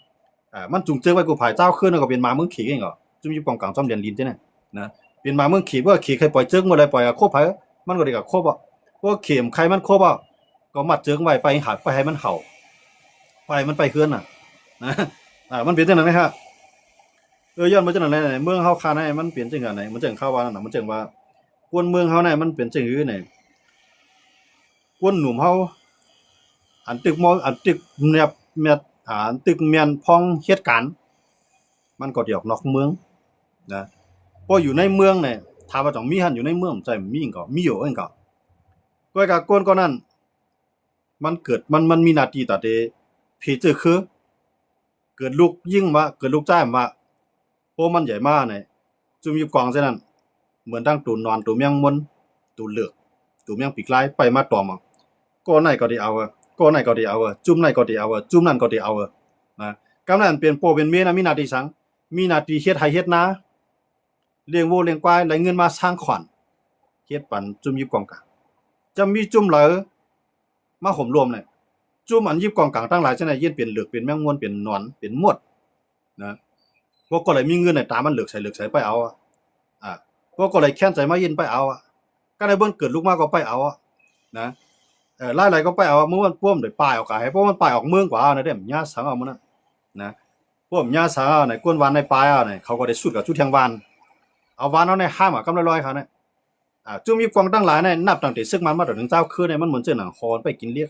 มันจุงเจอไว้กูไผเจ้าขึ้นก็เป็นหมาเมืองขี้เองก็จุ่มอยู่กองกลางจอมเรียนลินจังนั้นนะเป็นหมาเมืองขี้ว่าขี้ใครปล่อยจึกบ่ได้ปล่อยควบไผมันก็ได้ก็ควบพวกเข็มใครมันควบก็มัดจึกไว้ไปหาไปให้มันเห่าไปมันไปเฮือนน่ะนะมันเป็นจังนั้นนะครับย้อนมาจังนั้นไหนเมืองเฮาคาไหนมันเปลี่ยนจังไหนมันจังเข้าว่านั่นน่ะมันจังว่ากวนเมืองเฮาไหนมันเป็นจังหื้อไหนกวนหนุ่มเฮาอันตึกมออันตึกแมบอันตึกแม่นพ้องเฮ็ดการมันก็สิออกนอกเมืองนะพออยู่ในเมืองเนี่ยถ้าว่าต้องมีหันอยู่ในเมืองใจมีก็มีอยู่เองก็ก็กวนก็นั้นมันเกิดมันมีหน้าที่ตาเตผีเจอคือเกิดลูกยิ่งมาเกิดลูกจ้ายมาโพมันใหญ่มากเนี่ยจุ่มอยู่กองเช่นนั้นเหมือนตั้งตูนนอนตูเมียงมนตูเลือกตูเมียงปีกลายไปมาตอมก็ไหนก็ได้เอาก็ไหนก็ได้เอาจุ่มไหนก็ได้เอาจุ่มนั่นก็ได้เอานะกำนั้นเป็นโปเป็นเมียนะมีหน้าที่สังมีหน้าที่เฮ็ดให้เฮ็ดนาเลี้ยงวัวเลี้ยงควายได้เงินมาสร้างขวัญเฮ็ดปันจุ่มอยู่กองกลางจะมีจุ่มเหลอมาห่มรวมเนี่ยจุ่มอันยิบกองกลางตั้งหลายจังได๋เย็นเป็นเหลือกเป็นแมงม่วนเป็นนอนเป็นมดนะพวกก็เลยมีเงินในตามันเหลือกใส่ไปเอาพวกก็เลยแค้นใจมาเย็นไปเอาก็ได้เบิ่งเกิดลูกมาก็ไปเอานะหลายๆก็ไปเอามื้อมันป้วมได้ป้ายออกกายเพราะมันป้ายออกเมืองกว่านะเด้มญาสังเอามื้อนั้นนะพวกญาสังเอาในกวนวานในป้ายเนี่ยเขาก็ได้สุดกับชุดแทงวานเอาวานเอาในห้ามกำร้อยๆเขาเนี่ยจุ่มยิบกองตั้งหลายเนี่ยนับตั้งแต่ซึกมันมาถึงเจ้าคือเนี่ยมันเหมือนเจ้าหนังคอนไปกินเรียก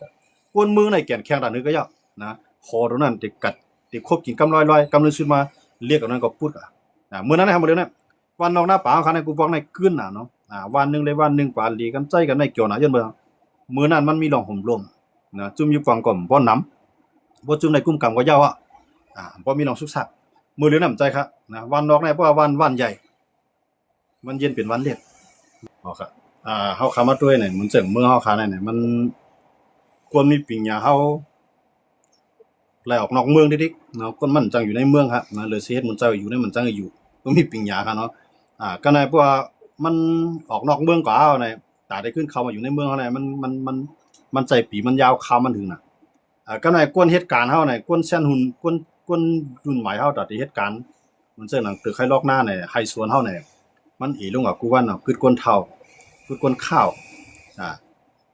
กวนมือในแก่นแข้งด่านนึกก็ยากนะคอตรงนั้นติกัดติคบกินกำลอยๆกำลึงขึ้นมาเรียกกับนั้นก็พูดมื้อนั้นให้หมดเลยนะวันนอกหน้าป่าเขาในกูบอกในกึ้นเนาะวันนึงเลยวันนึงป่าลีกันใจกันในเกี่ยวนะยันเบิ่งมื้อนั้นมันมีหลองห่มลมนะจุ่มอยู่ฟังก่อมบ่น้ำบ่จุ่มในกุ้มกำก็ยาวบ่มีหลองสุกสักมื้อเหลือน้ำใจครับนะวันนอกในเพราะว่าวันใหญ่มันเย็นเป็นวันเล็กครับเฮาคามาด้วยเนี่ยมันเจิงเมืองเฮาคาเนี่ยมันควรมีปิญญาเฮาไล่ออกนอกเมืองดิๆเนาะคนมันจังอยู่ในเมืองครับนะเลยสิเฮ็ดมันจังอยู่ในมันจังอยู่ก็มีปิญญาครับเนาะก็ในเพราะว่ามันออกนอกเมืองกว่าเอาเนี่ยตาได้ขึ้นเข้ามาอยู่ในเมืองเฮาเนี่ยมันใจปีมันยาวคามันถึงน่ะก็ในกวนเหตุการณ์เฮาเนี่ยกวนเส้นหุ่นกวนรุ่นใหม่เฮาตาที่เหตุการณ์มันเจิงหนังตึกไคลอกหน้าเนี่ยไฮสวนเฮาเนี่ยมันอีลงกับกูวันเนาะคือกวนเฒ่าคือกวนข้าว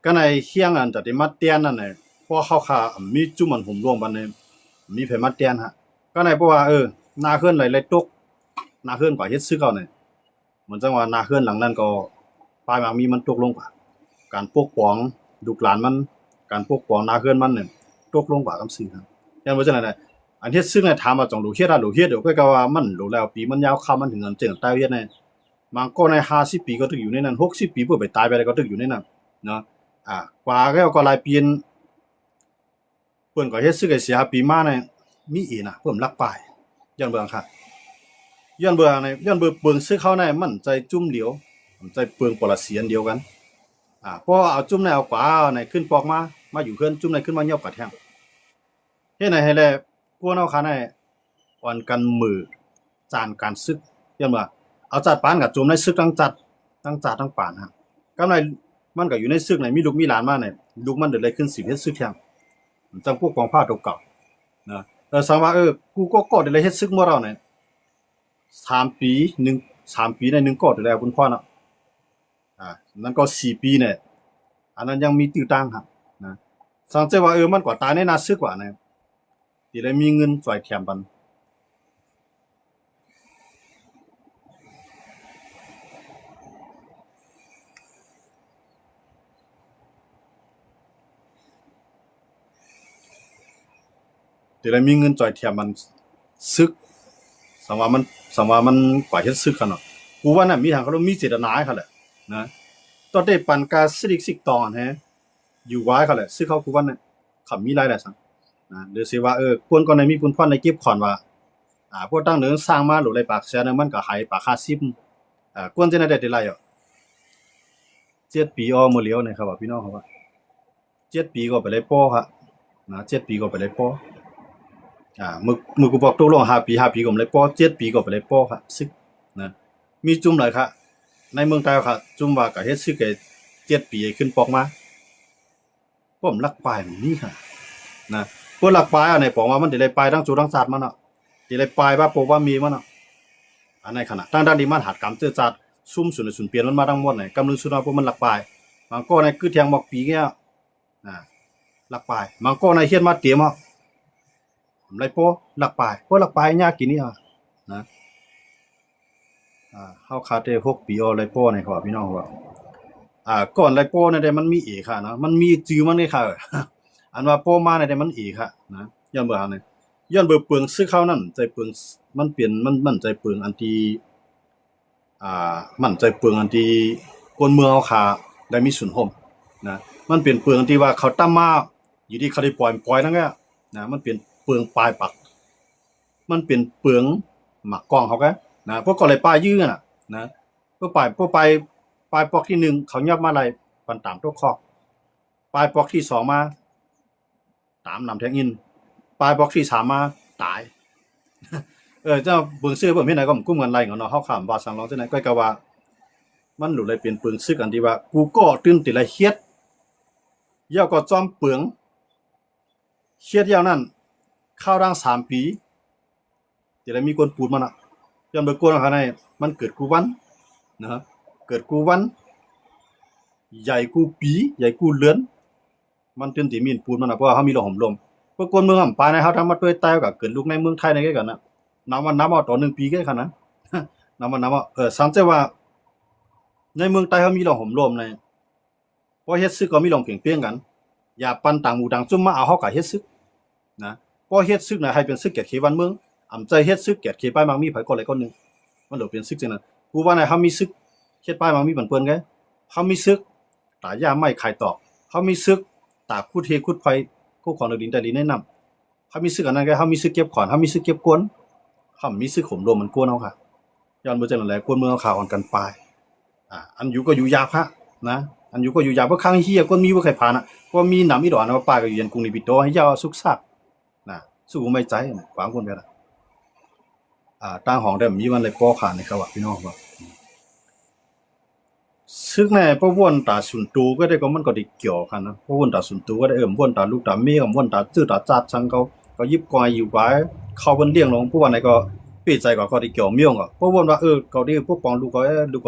ก็ในเคียงอันแต่ที่มาเตียนนั่นน่ะพอเข้าคามีจุ่มมันห่มรวมบันเนี่ยมีไผมาเตียนฮะก็ในเพราะว่านาเคลื่อนไหลตกนาเคลื่อนกว่าเฮ็ดซึกเอาเนี่ยเหมือนจังว่านาเคลื่อนหลังนั้นก็ปลายมามีมันตกลงกว่าการปกป้องลูกหลานมันการปกป้องนาเคลื่อนมันเนี่ยตกลงกว่าคำซื่อครับอย่างว่าจังนั้นน่ะอันเฮ็ดซึกเนี่ยถามว่าต้องรู้เฮ็ดรู้เฮ็ดเดี๋ยวก็ว่ามันรู้แล้วปีมันยาวคำมันถึงเงินเจิงตายเฮ็ดเนี่ยมันก็ใน50ปีก็ถึงอยู่ในนั้น60ปีเพื่อไปตายไปแล้วก็ถึงอยู่ในนั้นเนาะกว่าก็หลายปีเพิ่นก็เฮ็ดซึกให้เสียปีมาเนี่ยมีอีน่ะเพิ่มลักปลายย้อนเบิ่งครับย้อนเบิ่งในย้อนเบิ่งซึกเขาในมันใจจุ่มเหลียวใจเปิงปรเสียนเดียวกัน พอเอาจุ่มในเอากว่าในขึ้นปอกมาอยู่เพื่อนจุ่มในขึ้นมายอบกัดแห้งเฮ็ดไหนให้แลกวนเอาคันให้อ่อนกันมือจานการซึกยันว่าเอาจัดปานกับจุ่มในซึกทั้งจัดทั้งปานฮะกำไรมันก็อยู่ในซึกไหนมีลูกมีหลานมาเนี่ยลูกมันเดินเลยขึ้น10เฮ็ดซึกแห้งจังพวกกองผ้าเก่าๆนะสังว่ากูก็เดินเลยเฮ็ดซึกบ่เราเนี่ย3 ปี3 ปีใน1ก็เดินแล้วคุณพ่อเนาะนั้นก็4 ปีเนี่ยอันนั้นยังมีตื้อตั้งครับนะสังเกตว่ามันกว่าตายในนาซึกว่านะที่ได้มีเงินจ่อยแถมบันที่ได้มีเงินจ่อยแถมมันซึกสังว่ามันกว่าเฮ็ดซึกกันเนาะกูว่าน่ะมีทางเขามีเจตนาให้เขาแหละนะตอนได้ปันกาสิกตอนฮะอยู่ไว้เขาแหละซึกเขากูว่าน่ะเขามีรายได้ซั่นนะหรือสิว่าควรก่อนในมีปุนพ่อนในเก็บขอนว่าพวกตั้งเนินสร้างมาหรือไรปากแสนมันก็หายปาก50ควรจะได้ไรอ่ะ7 ปีมื้อเลียวเนี่ยครับว่าพี่น้องครับว่า7 ปีก็ไปเลยป้อครับนะ7 ปีก็ไปเลยป้อมือกูบอกตกลง5 ปีก็เลยป้อ7 ปีก็ไปเลยป้อครับซึกนะมีจุ่มหลายครับในเมืองไทยครับจุ่มว่าก็เฮ็ดซึก7 ปีขึ้นปอกมาผมลักปลายมันนี่ค่ะนะพวกหลักปลายในปอกว่ามันสิได้ปลายทั้งจูทั้งศาสตร์มันเนาะสิได้ปลายว่าโปว่ามีมันเนาะอันในขณะทางด้านนี้มันหัดกรรมเจอจัดซุ่มสุนเปลี่ยนมันมาทั้งหมดกำลังสุนว่าพวกมันหลักปลายบางก็ในคือเทียงบอกปีแก่หลักปลายบางก็ในเฮียนมาเตรียมไรโปหลักปลายพวกหลักปลายยากกินนี่นะเฮาคาเต6 ปีไรโปในครับพี่น้องว่าก่อนไรโปในได้มันมีเอกค่ะนะมันมีจื่อมันนี่ค่ะอันว่าโปมาในได้มันเอกค่ะนะย้อนเบิ่เนี่ยย้อนเบิ่เปลืองซื้อข้าวนั่นใจเปลืองมันเปลี่ยนมันใจเปลืองอันที่มันใจเปลืองอันที่คนเมืองเอาขาได้มีสุนห่มนะมันเปลี่ยนเปลืองที่ว่าเขาตั้มมาอยู่ที่เขาได้ปล่อยนั่นแหละนะมันเปลี่ยนเปลืองปลายปักมันเป็นเปลืองหมักกองเขาแกนะพวกก็เลยปลายยื้อน่ะนะพวกปลายปอกที่1เขายับมาอะไรปันตามตัวคอกปลายปอกที่2มาตามนำแทงอินปลายปอกที่3มาตายเจ้าเบิ่งซื้อเบิ่งเฮ็ดไหนก็กุ้มกันไล่เนาะเฮาข้ามว่าสังรองจังได๋ก้อยก็ว่ามันหลุดเลยเป็นเปลืองซึกอันที่ว่ากูก็ตื่นติละเฮ็ดยาวก็จอมเปลืองเฮ็ดยาวนั้นข้าวดัง3 ปีติละมีคนปูดมันย้อนเบิ่งกวนข้างในมันเกิดกูวันนะครับเกิดกูวันใหญ่กูปีใหญ่กูเลือนมันตื่นติมีนปูดมันเพราะว่าเฮามีโลหมลมพวกคนเมืองอำปาในเฮาทำมาด้วยตายก็เกิดลูกในเมืองไทยในกันน่ะน้ำเอาต่อ1 ปีแค่คันนะน้ำสังเกตว่าในเมืองไทยเขามีหลองห่มลมในเพราะเฮ็ดซึกก็มีหลองเพียงเปี้ยงกันอย่าปันต่างหมู่ต่างจุ่มมาเอาเฮาก็เฮ็ดซึกนะเพราะเฮ็ดซึกน่ะให้เป็นซึกเกียรติเขวันเมืองอำใจเฮ็ดซึกเกียรติเขป้ายมังมีไผก็เลยคนนึงมันเหลือเป็นซึกจังนั้นกูว่าในเฮามีซึกเฮ็ดป้ายมังมีเปิ้นไงเฮามีซึกตาย่าไม้ไข่ตอกเฮามีซึกตาคูดเฮคุดไผคู่ของดินใต้ดินแนะนำเฮามีซึกอันนั้นไงเฮามีซึกเก็บขอนเฮามีซึกเก็บกวนเฮามีซึกห่มลมมันกวนเอาค่ะย้อนบ่จังนั้นแหละกวนเมืองเอาข่าวอ่อนกันปลายอันอยู่ก็อยู่ยาพระนะอันอยู่ก็อยู่ยาเพราะข้างเฮียก็มีว่าใครผ่านก็มีหนำอีดอนว่าป้าก็อยู่ยันกรุงนิบิโตให้ยาวสุกซักนะสู้ไม่ใจบางคนก็ได้ตั้งห้องได้มีวันเลยป้อขาในเขาว่าพี่น้องว่าซึ่งในพวกวนตาสุนตูก็ได้ก็มันก็ได้เกี่ยวกันนะพวกวนตาสุนตูก็ได้วนตาลูกตาเมียวนตาจื้อตาจัดชังเขาก็ยิบกอยอยู่ไว้เข้าเพิ่นเลี้ยงลงพวกวันไหนก็ปีใจก็ได้เกี่ยวเมียงก็พวกวนว่าเขาได้พวกปองลูกก็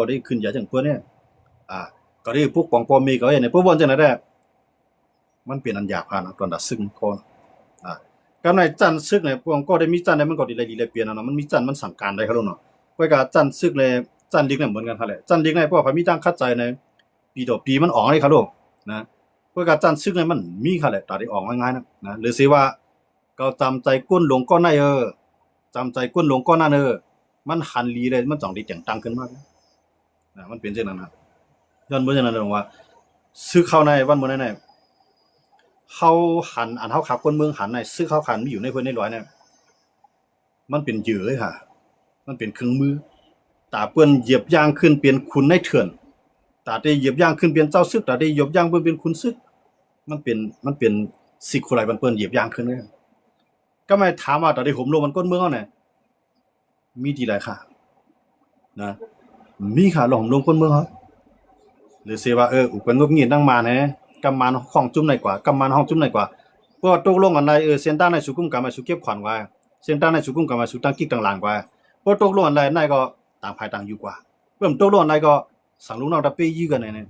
ได้ขึ้นใหญ่จังเพิ่นเนี่ยก็ได้พวกปองปอมีก็เนี่ยพวกวนจังได๋มันเป็นอันยากผ่านตอนดาซึ่งคนกำในจันซึกเนี่ยพวกก็ได้มีจันได้มันก็ดีเลยเปลี่ยนเนาะมันมีจันมันสั่งการได้เขาเนาะไว้ก็จันซึกเลยจันลิกเนี่ยเหมือนกันคั่นแหละจันลิกเนี่ยเพราะว่ามีตั้งคัดใจในปีต่อปีมันออกให้เขาโลกนะไว้ก็จันซึกเนี่ยมันมีคั่นแหละตาได้ออกง่ายๆนะหรือสิว่าก็จำใจก้นหลงก้อนในจำใจก้นหลงก้อนนั้นมันหันลีเลยมันจ่องได้แต่งตั้งขึ้นมากนะมันเป็นจังนั้นย้อนบ่จังนั้นว่าซึกเข้าในวันมื้อนั้นเฮาหันอันเฮาขับคนเมืองหันในซึกเฮาขันมีอยู่ในเพิ่นในร้อยเนี่ยมันเป็นเหยื่อเลยค่ะมันเป็นเครื่องมือตาเปิ้นเหยียบย่างขึ้นเป็นคุณในเถื่อน ตาได้เหยียบย่างขึ้นเป็นเจ้าซึกตาได้เหยียบย่างเปิ้นเป็นคุณซึกมันเป็นสิคุไรเปิ้นเหยียบย่างขึ้นเลยก็ไม่ถามว่าตาได้ห่มลมมันก้นเมืองเฮาเนี่ยมีดีหลายค่ะนะมีค่ะลมลมก้นเมืองเฮาหรือเสว่าอุปนงบงีดนั่งมาแหนะกำมานห้องจุ่มไหนกว่ากำมานห้องจุ่มไหนกว่าเพราะตกลงอันใดเส้นต้านในสุกุมกามาสุเก็บขวัญไว้เส้นต้านในสุกุมกามาสุตั้งกิ๊กต่างหลังไว้เพราะตกลงอันใดนายก็ต่างภายต่างอยู่กว่าเพิ่มตกลงอันใดก็สั่งลูกน้องตะเป้ยี่กันเนี่ย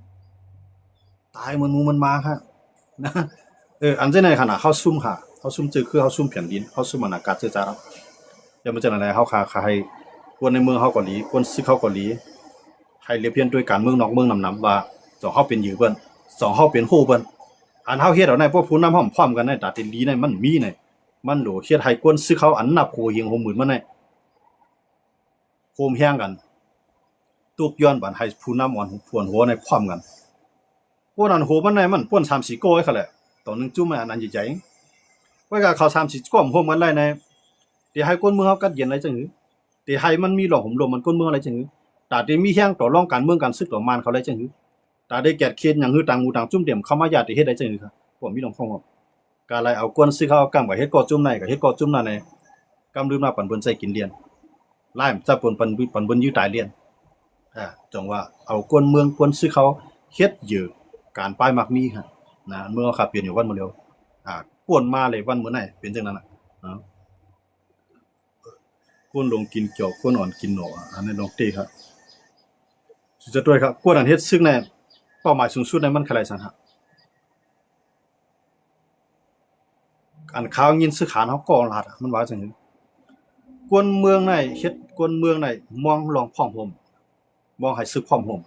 ตายมันมูมันมาค่ะนะอันเจไหนขนาดเขาซุ่มค่ะเขาซุ่มจื้อคือเขาซุ่มแผ่นดินเขาซุ่มอากาศเจอจ้าอย่ามาเจออะไรเขาขาให้คนในเมืองเขาก็ดีคนซึกเขาก็ดีให้เรียบเพียนด้วยการเมืองนอกเมืองนำว่าสองเขาเป็นอยู่เปิ้นสองเขาเป็นโฮเปิ้นอันเฮาเฮ็ดเอาในพวกผู้นำพร้อมกันในตาติลีในมันมีในมันโหเฮ็ดให้คนซึกเขาอันนับโหเฮียงโหหมื่นมันในโฮมแฮงกันตุกย้อนบันให้ผู้นำอ่อนพวนหัวในพร้อมกันพวกนั้นโหมันในมันป่วน3-4โกไว้คั่นแหละตอนนึงจุ่มอันนั้นใหญ่ๆไว้ก็เขา3-4ก้มโฮมกันไล่ในที่ให้คนเมืองเฮากัดเย็นอะไรจังหือที่ให้มันมีหลอกห่มลมมันคนเมืองอะไรจังหือตาที่มีแฮงต่อรองการเมืองการซึกต่อมานเขาอะไรจังหือตาได้แกดเขียนหยังหือต่างหมู่ต่างจุ่มเดี่ยมเข้ามาญาติเฮ็ดได้จังหือครับผมมีหลงคงครับการไล่เอากวนซึกเขากำกับเฮ็ดก่อจุ่มในก็เฮ็ดก่อจุ่มนั่นในกำลืมมาปันเปิ้นใส่กินเรียนไล่จะปนปันเปิ้นอยู่ตายเรียนจังว่าเอากวนเมืองกวนซึกเขาเฮ็ดเยอะการป้ายมักมีครับนะเมื่อขับเปลี่ยนอยู่วันมื้อเดียวกวนมาเลยวันมื้อไหนเป็นจังนั้นน่ะกวนลงกินเกี่ยวกวนอ่อนกินหนออันนี้ลงเตครับจะด้วยครับกวนอันเฮ็ดซึ่งในเป้าหมายสูงสุดในมันคืออะไรสังหะอันข้าวยินซื้อขานเฮาก่อลาดมันว่าจังซี่กวนเมืองในเฮ็ดกวนเมืองในมองลองพร้อมห่มมองให้ซึกพร้อมห่ม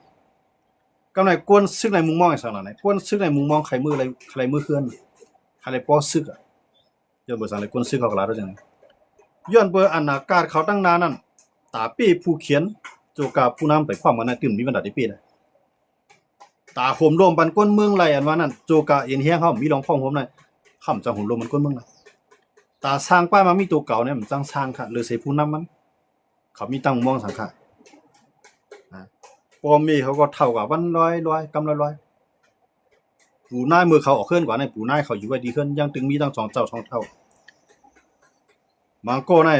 กำไรกวนซึกในมุมมองให้สังหะไหนกวนซึกในมุมมองใครมืออะไรใครมือเคลื่อนใครป้อซึกอย่าบ่สั่งเลยกวนซึกเขาก็ลาดจังย้อนเบอร์อากาศเขาตั้งนานนั่นตาปี้ผู้เขียนโจกาผู้นำไปความกันนะตื่มมีบรรดาที่ปี้เลยตาโหมลมปันก้นเมืองไรอันว่านั่นโจกาเอ็นแห้งเฮามีรองพ่องโหมหน่อยค่ำจังโหมลมมันก้นเมืองไรตาสร้างป้ายมามีตัวเก่าเนี่ยมันสร้างค่ะหรือใส่ผู้นำมันเขามีตั้งมองสังขารปอมีเขาก็เท่ากับวันร้อยกำร้อยปู่นายมือเขาออกเคลื่อนกว่าในปู่นายเขาอยู่ไว้ดีขึ้นยังตึงมีตั้ง2 เจ้า 2 เท่ามังโก้ใน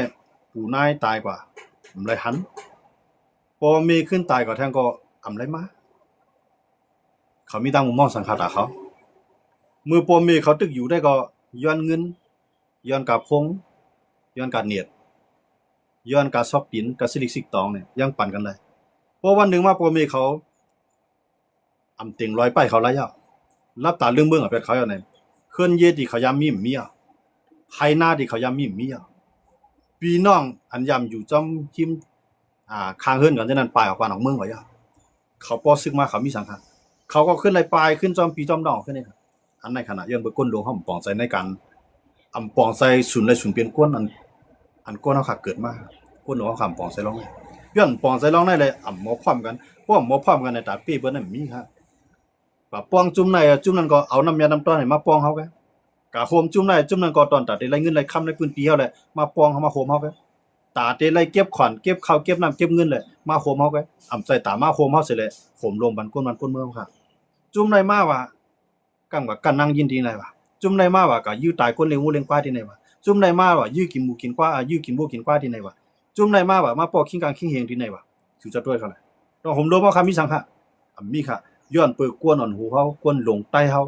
ปู่นายตายกว่าอำไรหันพอมีขึ้นตายกว่าแทงก็อำไรมาเขามีตั้งมุมมองสังขารเขามือปอมีเขาตึกอยู่ได้ก็ย้อนเงินย้อนกาพงย้อนกาเนียดย้อนกาซอกดินกาซิลิกซิกตองเนี่ยยังปั่นกันได้เพราะวันหนึ่งมาปอมีเขาอำเต็งร้อยป้ายเขาระยะรับตาเรื่องเบื้องเป็ดเขาอย่างไรเคลื่อนเยดีเขายามมีมีอ่ะไฮหน้าดีเขายามมีอ่ะพี่น้องอันยำอยู่จอมหิมข้างเฮือนกันฉะนั้นปลายออกปานออกเมืองไว้อ่ะเขาป้อซึกมาเขามีสังขารเขาก็ขึ้นไรปลายขึ้นจอมปีจอมดอกขึ้นนี่ครับอันในขณะย้อนไปก้นลงห้องปองใจในการปองใจศูนย์ไรศูนย์เปลี่ยนก้นอันก้นเขาขาเกิดมาก้นหลวงเขาปองใจร้องได้ย้อนปองใจร้องได้เลยหมอพร้อมกันพวกหมอพร้อมกันในตาปี้เปิ้นนั่นมีครับว่าป้องจุ่มในจุ่มนั้นก็เอาน้ำยาน้ำต้อนให้มาป้องเขาแกกะโฮมจุ่มในจุ่มนั้นก็ตอนตัดได้ไรเงินไรค่ำไรปืนปีเฮาแหละมาป้องเขามาโฮมเฮาแกตาเตไรเก็บขวัญเก็บข้าวเก็บน้ำเก็บเงินเลยมาโฮมเฮาแกใส่ตามาโฮมเฮาเสร็จเลยโฮมลงบันก้นเมืองค่ะจุ่มในมาว่ากังว่ากันนั่งยินดีในว่าจุ่มในมาว่าก็ยื้อตายคนเลี้ยงงูเลี้ยงควายที่ไหนว่าจุ่มในมาว่ายื้อกินหมูกินควายยื้อกินบัวกินควายที่ไหนว่าจุ่มในมาว่ามาป้อคิงกลางคิงเฮงที่ไหนว่าสิจะด้วยเขาแหละต้องโฮมลงเฮาค่ะมีสังค่ะมีค่ะย้อนเปิดกวนอ่อนหูเขากวนหลงใต้เขา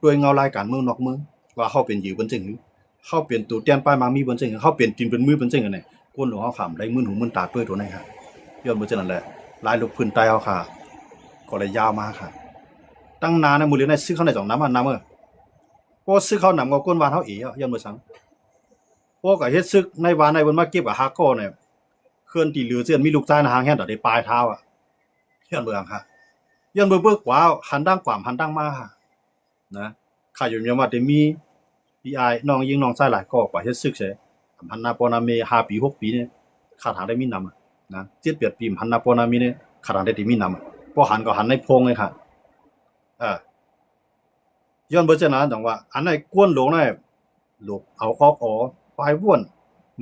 ด้วยเงารายการเมืองนอกเมืองว่าเขาเป็นอยู่บนจึงหือเขาเป็นตัวเตียนป้ายมามีบนจึงเขาเป็นตีนเป็นมือบนจึงอันไหนกวนหลงเขาขำได้มือหูมือตาด้วยตัวไหนครับย้อนบนจึงนั่นแหละลายลูกพื้นใต้เขาค่ะก็เลยยาวมากค่ะตั้งนานในมือเลี้ยงในซื้อเขาใน2 น้ำมันน้ำเพราะซื้อเขาหนำก็ก้นวานเขาย้อนบนสังเพราะกับเฮ็ดซึกในวานในบนมาเก็บกับฮาโก้เนี่ยเคลื่อนตีเหลือเสียนมีลูกใต้หางแห้งแต่ได้ปลายเท้าย้อนเบืองค่ะย้อนเบิกว่าหันดังกว่าหันดังมาค่ะนะข้าอยู่ยังว่าได้มีพี่ไอ้น้องยิงน้องชายหลายก็กว่าเฮ็ดซึกเสพันนาปอนาเม5 ปี 6 ปีเนี่ยขาดหางได้มีนำนะ7-8 ปีพันนาปอนาเมเนี่ยขาดหางได้มีนำพอหันก็หันในพงเลยค่ะย้อนเบิ่จังนั้นจังว่าอันไหนกวนหลงได้ลูกเอาออกปลายว่วน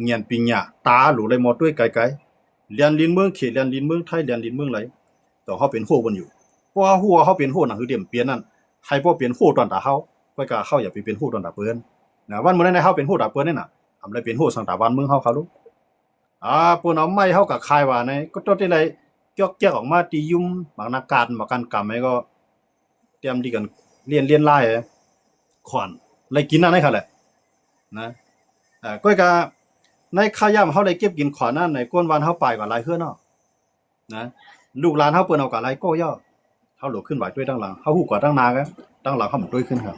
เงียนปิญญาตาหลูเลยหมดด้วยไกลๆเรียนลินเมืองเขตเรียนลินเมืองไทยเรียนลินเมืองไหลต ต่อเฮาเป็นโฮบนอยู่เพราะว่าฮู้ว่าเฮาเป็นโฮนั่นคือเดียมเปลี่ยนนั่นให้บ่เป็นโฮตอนตาเฮาก้อยก็เฮาอย่าไปเป็นโฮตอนตาเปิ้นนะวันมื้อนั้นเฮาเป็นโฮตาเปิ้นนี่น่ะอำได้เป็นโฮสังตาบ้านเมืองเฮาเขาลูกเปิ้นเอาไม้เฮาก็คายว่าในก็ตอที่ไรจอกแจกออกมาตียุ่มบางนักการบางการกำให้ก็เตรียมที่กันเรียนลายขวานเลยกินนั่นให้ค่ะแหละนะก้อยก็ในข้าวยามเฮาได้เก็บกินขวานนั่นในก้นวันเฮาไปกว่าหลายเฮือเนาะนะลูกหลานเฮาเปิ้นเอาก็หลายก็ย่อเฮาหลบขึ้นไหวด้วยตั้งหลังเฮาฮู้กว่าตั้งนาก็ตั้งหลังเฮามันด้วยขึ้นครับ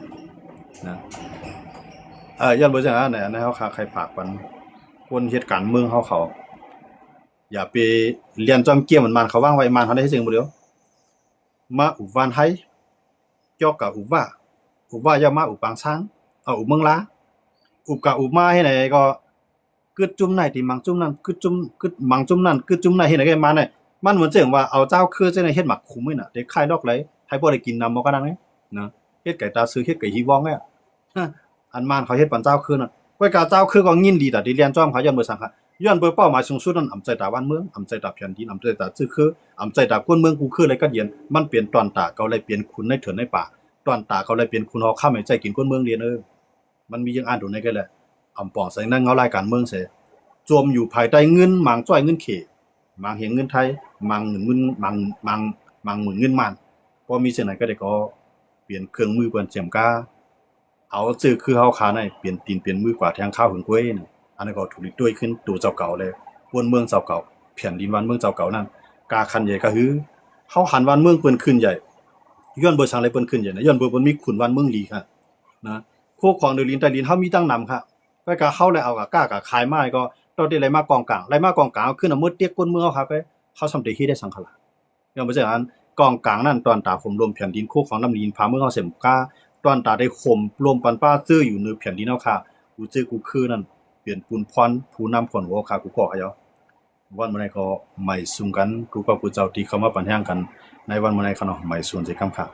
นะย้อนบ่จังนั้นในเฮาใครฝากปันคนเหตุการณ์เมืองเฮาเขาอย่าไปเรียนจอมเกี้ยมันเขาว่างไว้มันเขาได้สิ่งบ่เดียวมาอุบานไห้จอกกับอุบว่าอย่ามาอุปางช้างเอาอุบเมืองลาอุบกับอุบมาให้ไหนก็กึดจุ่มไหนที่มังจุ่มนั่นกึดจุ่มกึดมังจุ่มนั่นกึดจุ่มไหนให้ไหนก็มาเนี่ยมันเหมือนเจังว่าเอาเจ้าคือจังได๋เฮ็ดหมักคุมมื้อน่ะได้คายดอกไหลให้บ่ได้กินนำบ่ก็ดังนะเฮ็ดไก่ตาซื้อเฮ็ดไก่ฮีวองเนี่ยอันมานเขาเฮ็ดปันเจ้าคือน่ะก้อยกาเจ้าคือก็ยินดีแต่ที่เรียนจอมเขาย้อนบ่สังค่ะย้อนเบอร์เป้าหมายสูงสุดนั้นอำใจตาบ้านเมืองอำใจตาแผ่นดินอำใจตาซื่อคืออำใจตาคนเมืองกูคืออะไรก็เดียนมันเปลี่ยนตอนตาเขาเลยเปลี่ยนคุณในเถินในป่าตอนตาเขาเลยเปลี่ยนคุณเฮาข้ามให้ใจกินคนเมืองเรียนมันมียังอ่านดูในก็แหละอำปองใส่นั่งเงารายการเมืองเสจมอยู่ภายใต้เงินหมางจ้อยเงินเขหมางเหียงเงินไทยหมางเงินหมางหมื่นเงินมันพอมีเช่นนั้นก็ได้ก็เปลี่ยนเครื่องมือเปิ้นเจียมกาเอาซื่อคือเฮาขาในเปลี่ยนตีนเปลี่ยนมือกว่าแทงข้าวหึงก้วยนี่อันนั้นก็ถูกลิดด้วยขึ้นตัวเจ้าเก่าเลยปวนเมืองเจ้าเก่าแผ่นดินวันเมืองเจ้าเก่านั่นกาคันใหญ่ก็คือเฮาหันวันเมืองเปิ้นขึ้นใหญ่ย้อนบ่สังเลยเปิ้นขึ้นใหญ่นะย้อนบ่เปิ้นมีขุนวันเมืองลีค่ะนะโคของเดลินใต้ดินเฮามีตั้งนำค่ะก็เฮาเลยเอากะขายมาก็ตอนที่ไหลมากองกลางไหลมากองกลางขึ้นมืดเตียกก้นเมืองเฮาครับเฮาสำได้ที่ได้สังขละย้อนบ่จังอันกองกลางนั่นตอนตาผมรวมแผ่นดินโคของน้ำดินพาเมืองเฮาเสมกาตอนตาได้ข่มรวมปันป้าซื่ออยู่ในแผ่นดินเฮาค่ะกูจื้อกูคือนั่นเปลี่ยนปูนพรผู้นำคนหัวขากูก็ขยอวันมื้อนี้ก็ไม่ซุ่มกันกูกับกูเจ้าที่เข้ามาปัญหากันในวันมื้อนี้เขาเนาะไม่ซุ่มสิคำค่ะ